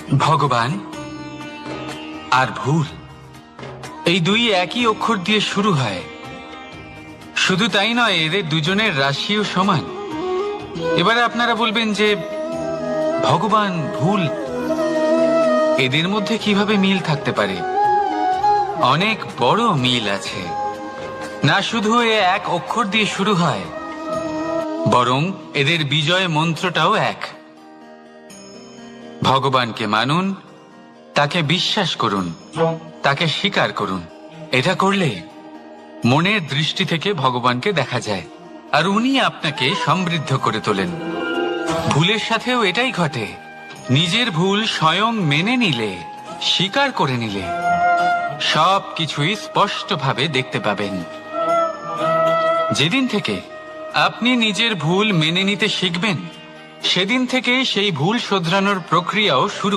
ভগবান আর ভুল, এই দুই একই অক্ষর দিয়ে শুরু হয়। শুধু তাই নয়, এদের দুজনের রাশিও সমান। এবারে আপনারা বলবেন যে ভগবান ভুল, এদের মধ্যে কিভাবে মিল থাকতে পারে? অনেক বড় মিল আছে। না শুধু এ এক অক্ষর দিয়ে শুরু হয়, বরং এদের বিজয় মন্ত্রটাও এক। ভগবানকে মানুন, তাকে বিশ্বাস করুন, তাকে স্বীকার করুন। এটা করলে মনের দৃষ্টি থেকে ভগবানকে দেখা যায়, আর উনি আপনাকে সমৃদ্ধ করে তোলেন। ভুলের সাথেও এটাই ঘটে। নিজের ভুল স্বয়ং মেনে নিলে, স্বীকার করে নিলে, সব কিছুই স্পষ্টভাবে দেখতে পাবেন। যেদিন থেকে আপনি নিজের ভুল মেনে নিতে শিখবেন, সেদিন থেকে সেই ভুল শোধরানোর প্রক্রিয়াও শুরু